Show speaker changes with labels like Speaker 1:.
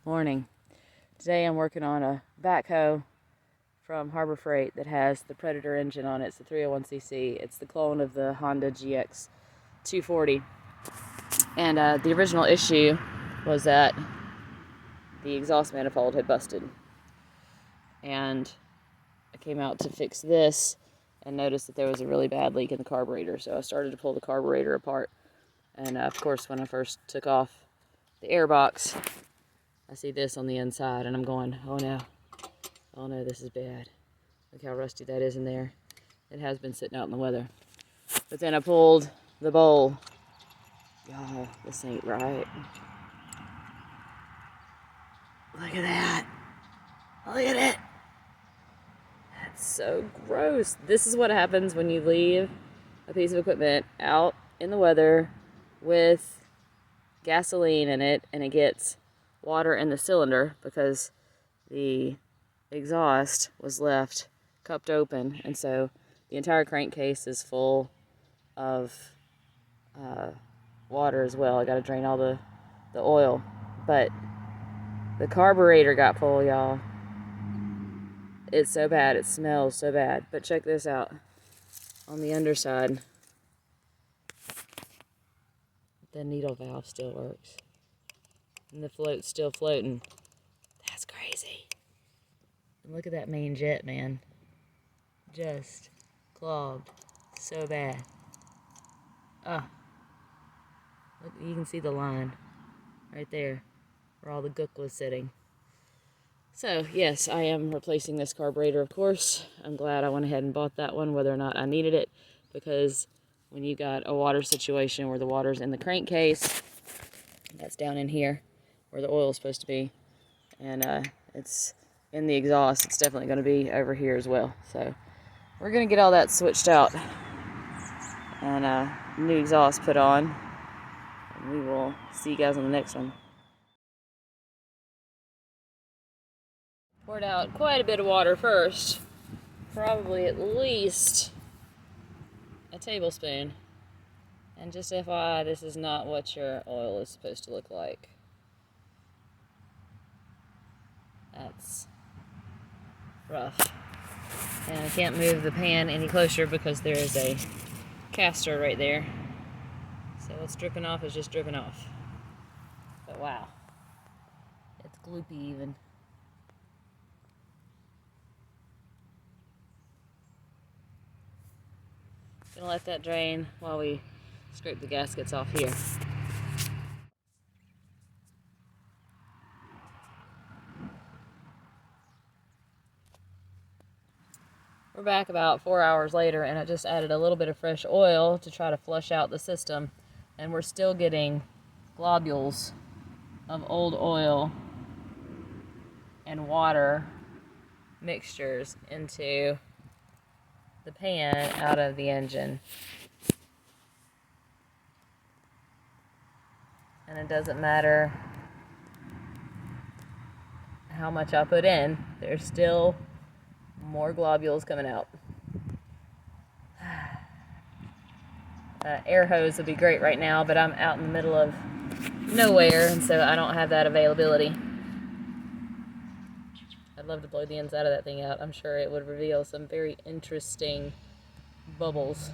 Speaker 1: Morning. Today I'm working on a backhoe from Harbor Freight that has the Predator engine on it. It's the 301cc. It's the clone of the Honda GX 240. And the original issue was that the exhaust manifold had busted. And I came out to fix this and noticed that there was a really bad leak in the carburetor. So I started to pull the carburetor apart. And of course, when I first took off the air box, I see this on the inside and I'm going, oh no, this is bad. Look how rusty that is in there. It has been sitting out in the weather. But then I pulled the bowl. Y'all, this ain't right. Look at that. Look at it. That's so gross. This is what happens when you leave a piece of equipment out in the weather with gasoline in it and it gets water in the cylinder because the exhaust was left cupped open, and so the entire crankcase is full of water as well. I got to drain all the oil, but the carburetor got full, y'all. It's so bad. It smells so bad. But check this out. On the underside, the needle valve still works. And the float's still floating. That's crazy. And look at that main jet, man. Just clogged so bad. Look, you can see the line right there where all the gook was sitting. So, yes, I am replacing this carburetor, of course. I'm glad I went ahead and bought that one, whether or not I needed it, because when you got a water situation where the water's in the crankcase, that's down in here where the oil is supposed to be, and it's in the exhaust, it's definitely going to be over here as well. So we're going to get all that switched out and new exhaust put on, and we will see you guys on the next one. Poured out quite a bit of water first, probably at least a tablespoon. And just FYI, this is not what your oil is supposed to look like. That's rough. And I can't move the pan any closer because there is a caster right there. So what's dripping off is just dripping off. But wow, it's gloopy even. Gonna let that drain while we scrape the gaskets off here. We're back about 4 hours later, and I just added a little bit of fresh oil to try to flush out the system, and we're still getting globules of old oil and water mixtures into the pan out of the engine. And it doesn't matter how much I put in, there's still more globules coming out. Air hose would be great right now, but I'm out in the middle of nowhere, and so I don't have that availability. I'd love to blow the inside of that thing out. I'm sure it would reveal some very interesting bubbles.